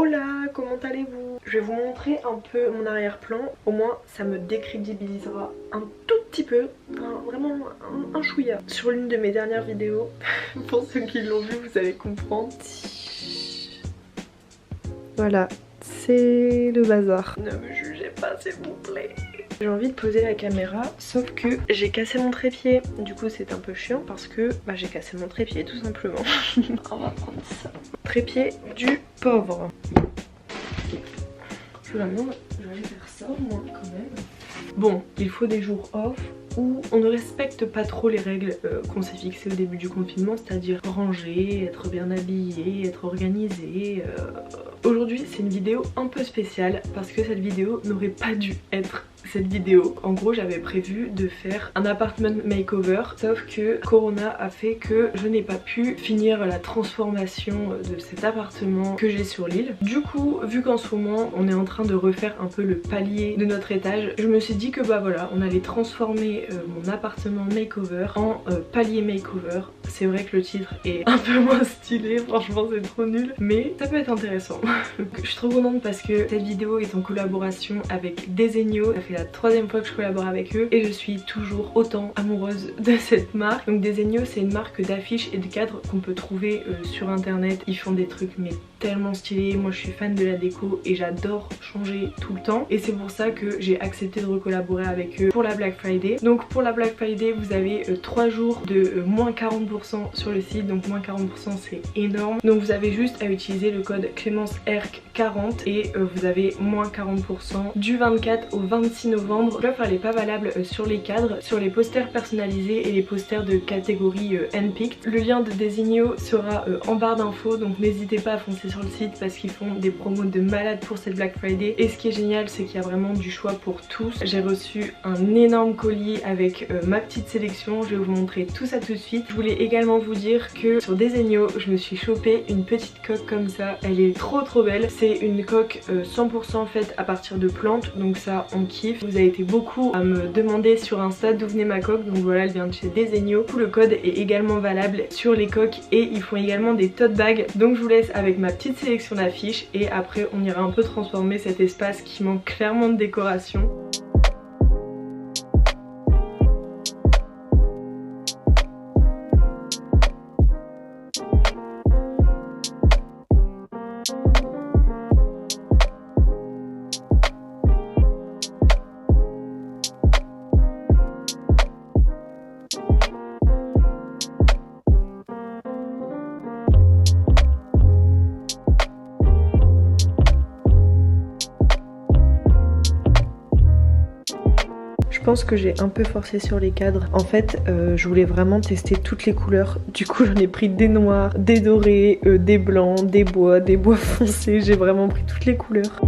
Hola, comment allez-vous? Je vais vous montrer un peu mon arrière-plan. Au moins ça me décrédibilisera un tout petit peu, vraiment un chouïa. Sur l'une de mes dernières vidéos, pour ceux qui l'ont vu vous allez comprendre. Voilà, c'est le bazar. Ne me jugez pas s'il vous plaît. J'ai envie de poser la caméra, sauf que j'ai cassé mon trépied. Du coup c'est un peu chiant parce que j'ai cassé mon trépied tout simplement. On va prendre ça. Trépied du pauvre. Finalement, je vais aller faire ça moi quand même. Bon, il faut des jours off où on ne respecte pas trop les règles qu'on s'est fixées au début du confinement, c'est-à-dire ranger, être bien habillé, être organisé. Aujourd'hui c'est une vidéo un peu spéciale parce que cette vidéo n'aurait pas dû être cette vidéo. En gros j'avais prévu de faire un apartment makeover, sauf que Corona a fait que je n'ai pas pu finir la transformation de cet appartement que j'ai sur l'île. Du coup vu qu'en ce moment on est en train de refaire un peu le palier de notre étage, je me suis dit que voilà on allait transformer mon appartement makeover en palier makeover. C'est vrai que le titre est un peu moins stylé, franchement c'est trop nul, mais ça peut être intéressant. Je suis trop contente parce que cette vidéo est en collaboration avec Desenio. Ça fait la 3e fois que je collabore avec eux et je suis toujours autant amoureuse de cette marque. Donc Desenio c'est une marque d'affiches et de cadres qu'on peut trouver sur internet. Ils font des trucs mais tellement stylés. Moi je suis fan de la déco et j'adore changer tout le temps, et c'est pour ça que j'ai accepté de recollaborer avec eux pour la Black Friday. Donc pour la Black Friday vous avez 3 jours de moins 40% sur le site, donc moins 40% c'est énorme. Donc vous avez juste à utiliser le code ClémenceERC40 et vous avez moins 40% du 24 au 26 novembre. L'offre elle est pas valable sur les cadres, sur les posters personnalisés et les posters de catégorie handpicked. Le lien de Desenio sera en barre d'infos, donc n'hésitez pas à foncer sur le site parce qu'ils font des promos de malade pour cette Black Friday. Et ce qui est génial c'est qu'il y a vraiment du choix pour tous. J'ai reçu un énorme colis avec ma petite sélection, je vais vous montrer tout ça tout de suite. Je voulais également vous dire que sur Desenio je me suis chopé une petite coque comme ça, elle est trop belle. C'est une coque 100% faite à partir de plantes, donc ça on kiffe. Vous avez été beaucoup à me demander sur Insta d'où venait ma coque, donc voilà elle vient de chez Desenio. Tout le code est également valable sur les coques et ils font également des tote bags. Donc je vous laisse avec ma petite sélection d'affiches et après on ira un peu transformer cet espace qui manque clairement de décoration. Je pense que j'ai un peu forcé sur les cadres. En fait je voulais vraiment tester toutes les couleurs. Du coup j'en ai pris des noirs, des dorés, des blancs, des bois foncés. J'ai vraiment pris toutes les couleurs.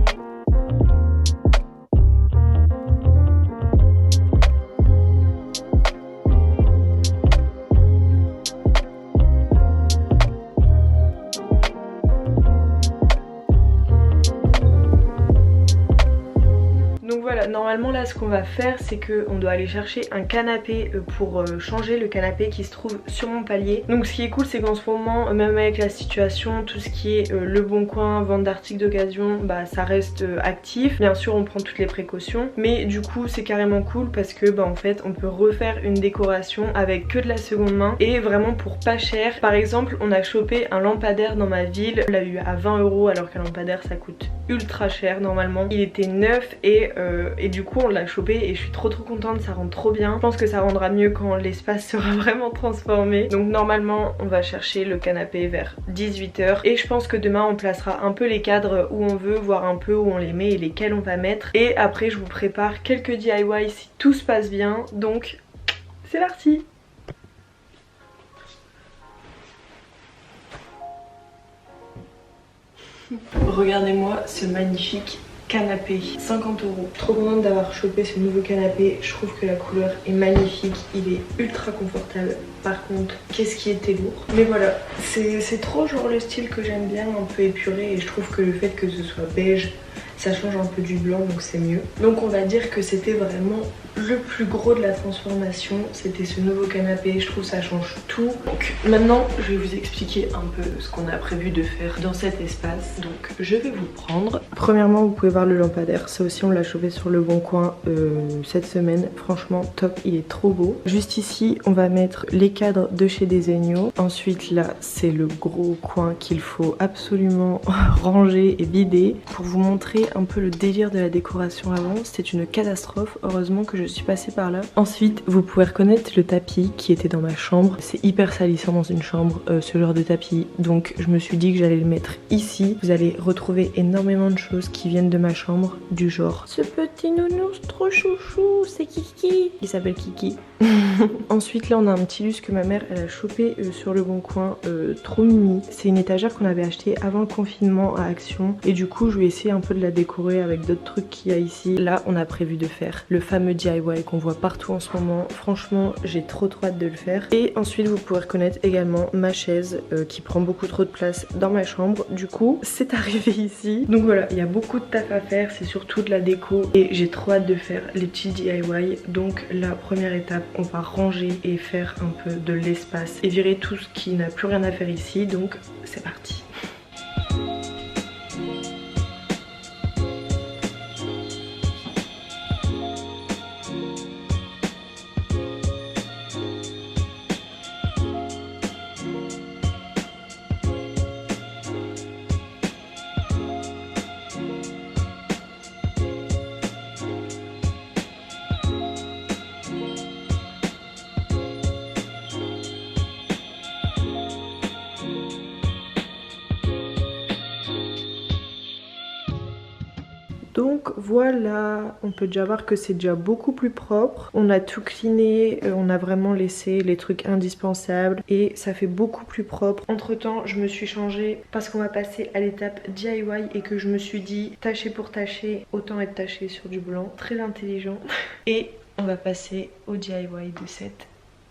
Normalement là ce qu'on va faire c'est qu'on doit aller chercher un canapé pour changer le canapé qui se trouve sur mon palier. Donc ce qui est cool c'est qu'en ce moment même avec la situation, tout ce qui est Le Bon Coin, vente d'articles d'occasion, ça reste actif. Bien sûr on prend toutes les précautions, mais du coup c'est carrément cool parce que en fait on peut refaire une décoration avec que de la seconde main et vraiment pour pas cher. Par exemple on a chopé un lampadaire dans ma ville, on l'a eu à 20 € alors qu'un lampadaire ça coûte ultra cher normalement. Il était neuf et du coup on l'a chopé et je suis trop contente, ça rend trop bien. Je pense que ça rendra mieux quand l'espace sera vraiment transformé. Donc normalement on va chercher le canapé vers 18 h et je pense que demain on placera un peu les cadres où on veut, voir un peu où on les met et lesquels on va mettre. Et après je vous prépare quelques DIY si tout se passe bien. Donc c'est parti. Regardez-moi ce magnifique canapé, 50 €. Trop contente d'avoir chopé ce nouveau canapé, je trouve que la couleur est magnifique, il est ultra confortable. Par contre, qu'est-ce qui était lourd. Mais voilà, c'est trop genre le style que j'aime bien, un peu épuré, et je trouve que le fait que ce soit beige, Ça change un peu du blanc donc c'est mieux. Donc on va dire que c'était vraiment le plus gros de la transformation. C'était ce nouveau canapé, je trouve ça change tout. Donc maintenant je vais vous expliquer un peu ce qu'on a prévu de faire dans cet espace. Donc je vais vous prendre. Premièrement vous pouvez voir le lampadaire, ça aussi on l'a chopé sur le bon coin cette semaine. Franchement top, il est trop beau. Juste ici on va mettre les cadres de chez Desenio. Ensuite là c'est le gros coin qu'il faut absolument ranger et vider. Pour vous montrer un peu le délire de la décoration avant, c'était une catastrophe, heureusement que je suis passée par là. Ensuite vous pouvez reconnaître le tapis qui était dans ma chambre. C'est hyper salissant dans une chambre ce genre de tapis, donc je me suis dit que j'allais le mettre ici. Vous allez retrouver énormément de choses qui viennent de ma chambre, du genre ce petit nounours trop chouchou, c'est Kiki, il s'appelle Kiki. Ensuite là on a un petit luxe que ma mère elle a chopé sur le bon coin, trop mimi. C'est une étagère qu'on avait acheté avant le confinement à Action et du coup je vais essayer un peu de la décorer avec d'autres trucs qu'il y a ici. Là on a prévu de faire le fameux DIY qu'on voit partout en ce moment. Franchement j'ai trop hâte de le faire. Et ensuite vous pouvez reconnaître également ma chaise qui prend beaucoup trop de place dans ma chambre. Du coup c'est arrivé ici. Donc voilà, il y a beaucoup de taf à faire, c'est surtout de la déco et j'ai trop hâte de faire les petits DIY. Donc la première étape, on va ranger et faire un peu de l'espace et virer tout ce qui n'a plus rien à faire ici. Donc c'est parti. Donc voilà, on peut déjà voir que c'est déjà beaucoup plus propre. On a tout cleané, on a vraiment laissé les trucs indispensables et ça fait beaucoup plus propre. Entre temps, je me suis changée parce qu'on va passer à l'étape DIY et que je me suis dit tacher pour tacher, autant être taché sur du blanc. Très intelligent. Et on va passer au DIY de cette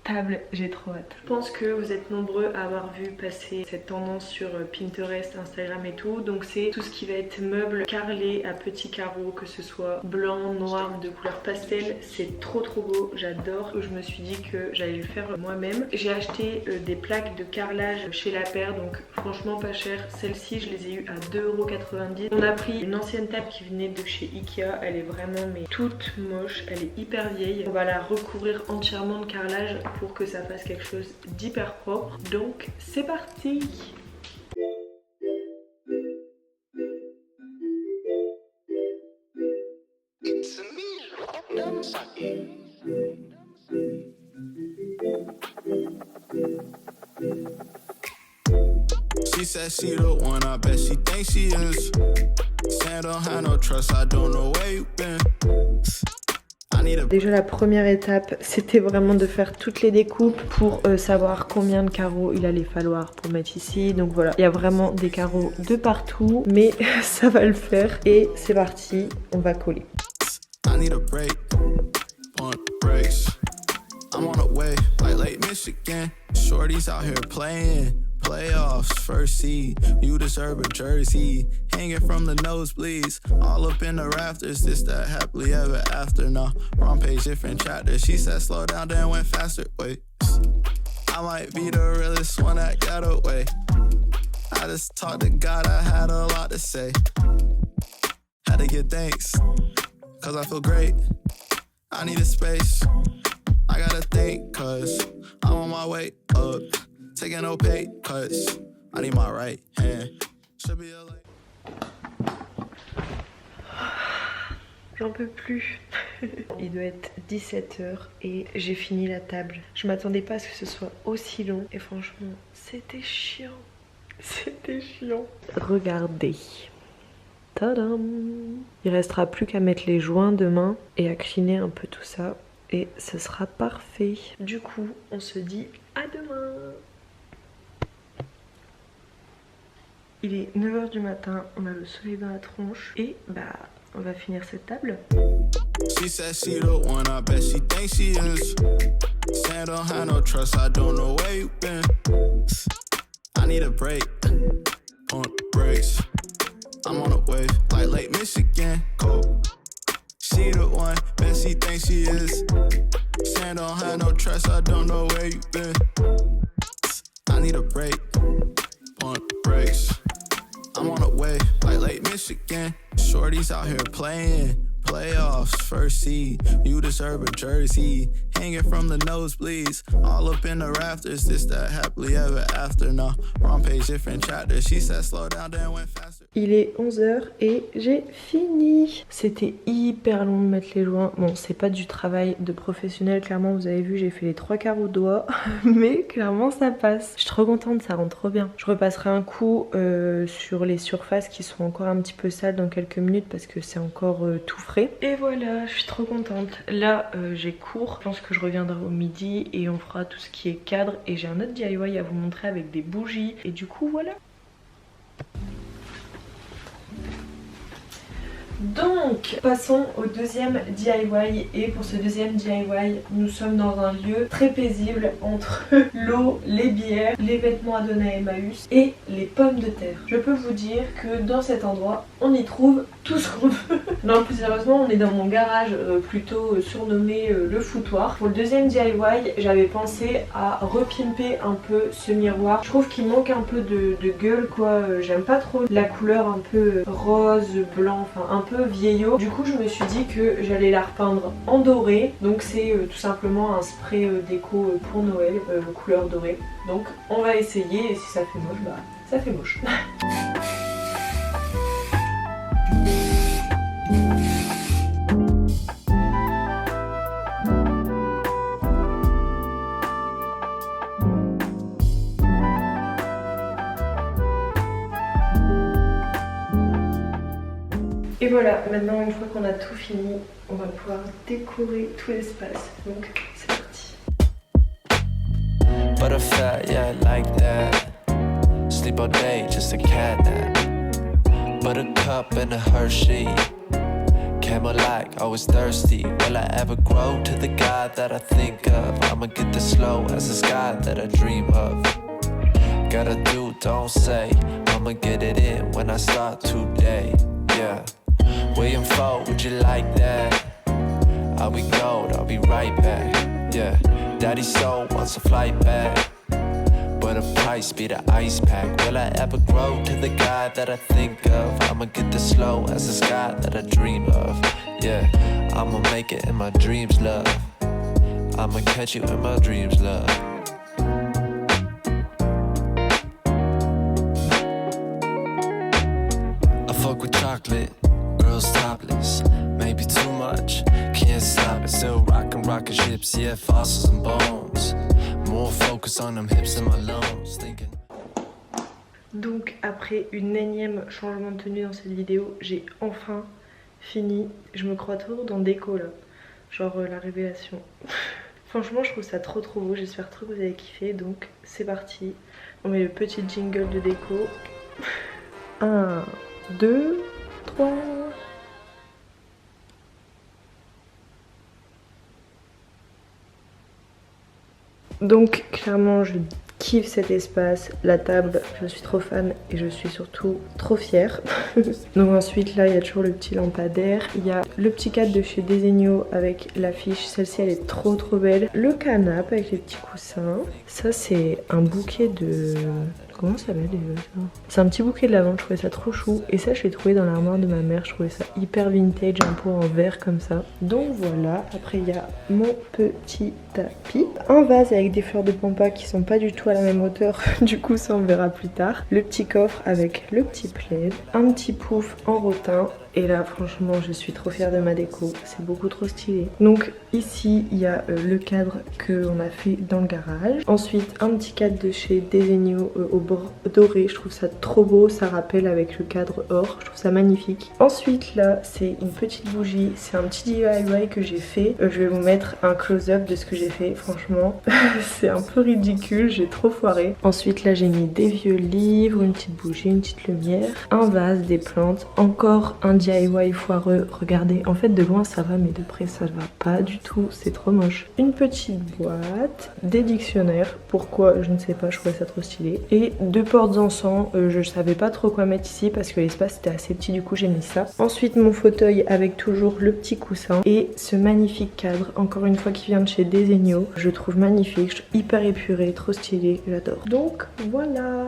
table, j'ai trop hâte. Je pense que vous êtes nombreux à avoir vu passer cette tendance sur Pinterest, Instagram et tout. Donc c'est tout ce qui va être meubles carrelés à petits carreaux, que ce soit blanc, noir, de couleur pastel. C'est trop beau, j'adore. Je me suis dit que j'allais le faire moi-même. J'ai acheté des plaques de carrelage chez La Paire, donc franchement pas cher. Celle-ci je les ai eues à 2,90 €. On a pris une ancienne table qui venait de chez Ikea. Elle est vraiment mais toute moche, elle est hyper vieille. On va la recouvrir entièrement de carrelage pour que ça fasse quelque chose d'hyper propre. Donc c'est parti. She said she the one, I bet she thinks she is. Saying don't have no trust, I don't know where you been. Déjà la première étape c'était vraiment de faire toutes les découpes pour savoir combien de carreaux il allait falloir pour mettre ici. Donc voilà, il y a vraiment des carreaux de partout mais ça va le faire et c'est parti, on va coller. Playoffs, first seed, you deserve a jersey. Hanging from the nosebleeds, all up in the rafters. This that happily ever after. Nah, wrong page, different chapter. She said slow down, then went faster. Wait, I might be the realest one that got away. I just talked to God, I had a lot to say. Had to get thanks, cause I feel great. I need a space, I gotta think, cause I'm on my way up. Taking no pay cuts. I need my right hand. Should be a light. J'en peux plus. Il doit être 17 h et j'ai fini la table. Je m'attendais pas à ce que ce soit aussi long et franchement, c'était chiant. C'était chiant. Regardez. Tadam! Il restera plus qu'à mettre les joints demain et à cleaner un peu tout ça et ce sera parfait. Du coup, on se dit à demain. Il est 9 h du matin, on a le soleil dans la tronche et bah on va finir cette table. She said she the one, I bet she thinks she is. Saying don't have no trust, I don't know where you been. I need a break, on brakes. I'm on a wave. like Lake Michigan. Cold. She the one, bet she thinks she is. Saying don't have no trust, I don't know where you been. I need a break, on brakes. I'm on the way, like Lake Michigan. Shorties out here playing. Playoffs, first seed, you deserve a jersey. Hanging from the nosebleeds, all up in the rafters. This that happily ever after. No, wrong page, different chapter. She said slow down, then went faster. Il est 11h et j'ai fini. C'était hyper long de mettre les joints. Bon, c'est pas du travail de professionnel, clairement, vous avez vu, j'ai fait les 3/4 au doigt. Mais clairement, ça passe. Je suis trop contente, ça rentre trop bien. Je repasserai un coup sur les surfaces qui sont encore un petit peu sales dans quelques minutes parce que c'est encore tout frais. Et voilà, je suis trop contente. Là, j'ai cours. Je pense que je reviendrai au midi et on fera tout ce qui est cadre. Et j'ai un autre DIY à vous montrer avec des bougies. Et du coup, voilà. Donc, passons au deuxième DIY. Et pour ce deuxième DIY, nous sommes dans un lieu très paisible entre l'eau, les bières, les vêtements à donner à Emmaüs et les pommes de terre. Je peux vous dire que dans cet endroit, on y trouve tout ce qu'on veut. Non, plus sérieusement, on est dans mon garage plutôt surnommé le foutoir. Pour le deuxième DIY, j'avais pensé à repimper un peu ce miroir. Je trouve qu'il manque un peu de gueule quoi. J'aime pas trop la couleur un peu rose, blanc, enfin un peu vieillot. Du coup, je me suis dit que j'allais la repeindre en doré. Donc c'est tout simplement un spray déco pour Noël, couleur dorée. Donc on va essayer et si ça fait moche, bah ça fait moche. Et voilà, maintenant une fois qu'on a tout fini, on va pouvoir décorer tout l'espace. Donc c'est parti. Butterfly, yeah, like that. Sleep all day, just a cat nap. Buttercup and a Hershey. Camel like, always thirsty. Will I ever grow to the guy that I think of? I'ma get this slow as the sky that I dream of. Gotta do, don't say. I'ma get it in when I start today. Yeah. William Foe, would you like that? I'll be gold, I'll be right back. Yeah, Daddy's soul wants a flight back, but the price be the ice pack. Will I ever grow to the guy that I think of? I'ma get this slow as the sky that I dream of. Yeah, I'ma make it in my dreams, love. I'ma catch you in my dreams, love. I fuck with chocolate. Girls topless, maybe too much, can't stop it. Still rockin' rocket ships, yeah, fossils and bones. More focus on them hips and my lungs. Thinking. Donc après une énième changement de tenue dans cette vidéo, j'ai enfin fini. Je me crois trop dans déco là, genre la révélation. Franchement je trouve ça trop beau, j'espère trop que vous avez kiffé. Donc c'est parti, on met le petit jingle de déco. 1, 2, 3... Donc clairement je kiffe cet espace, la table, je suis trop fan et je suis surtout trop fière. Donc ensuite là il y a toujours le petit lampadaire, il y a le petit cadre de chez Desenio avec l'affiche, celle-ci elle est trop belle. Le canapé avec les petits coussins, ça c'est un bouquet de... Comment ça s'appelle déjà ça? C'est un petit bouquet de lavande, je trouvais ça trop chou. Et ça je l'ai trouvé dans l'armoire de ma mère, je trouvais ça hyper vintage, un peu en verre comme ça. Donc voilà, après il y a mon petit tapis. Un vase avec des fleurs de pampa qui sont pas du tout à la même hauteur, du coup ça on verra plus tard. Le petit coffre avec le petit plaid, un petit pouf en rotin. Et là franchement je suis trop fière de ma déco, c'est beaucoup trop stylé. Donc ici il y a le cadre qu'on a fait dans le garage. Ensuite un petit cadre de chez Desenio au bord doré, je trouve ça trop beau, ça rappelle avec le cadre or, je trouve ça magnifique. Ensuite là c'est une petite bougie, c'est un petit DIY que j'ai fait. Je vais vous mettre un close-up de ce que j'ai fait, franchement c'est un peu ridicule, j'ai trop foiré. Ensuite là j'ai mis des vieux livres, une petite bougie, une petite lumière, un vase, des plantes, encore un DIY foireux, regardez, en fait de loin ça va mais de près ça va pas du tout, c'est trop moche. Une petite boîte, des dictionnaires, pourquoi je ne sais pas, je trouvais ça trop stylé. Et 2 portes-encens. Je savais pas trop quoi mettre ici parce que l'espace était assez petit, du coup j'ai mis ça. Ensuite mon fauteuil avec toujours le petit coussin et ce magnifique cadre, encore une fois qui vient de chez Desenio. Je trouve magnifique, je trouve hyper épuré, trop stylé, j'adore. Donc voilà.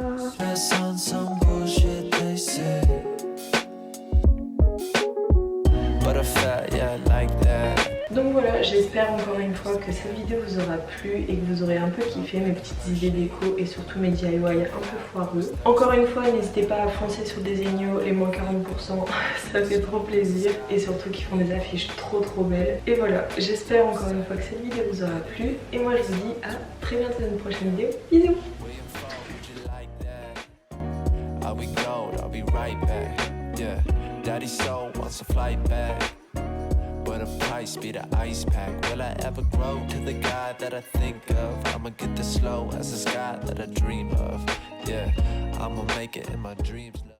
Donc voilà, j'espère encore une fois que cette vidéo vous aura plu et que vous aurez un peu kiffé mes petites idées déco et surtout mes DIY un peu foireux. Encore une fois, n'hésitez pas à foncer sur Desenio, les moins 40%, ça fait trop plaisir et surtout qu'ils font des affiches trop belles. Et voilà, j'espère encore une fois que cette vidéo vous aura plu et moi je vous dis à très bientôt dans une prochaine vidéo. Bisous. But a price be the ice pack. Will I ever grow to the guy that I think of? I'ma get this slow as the sky that I dream of. Yeah, I'ma make it in my dreams.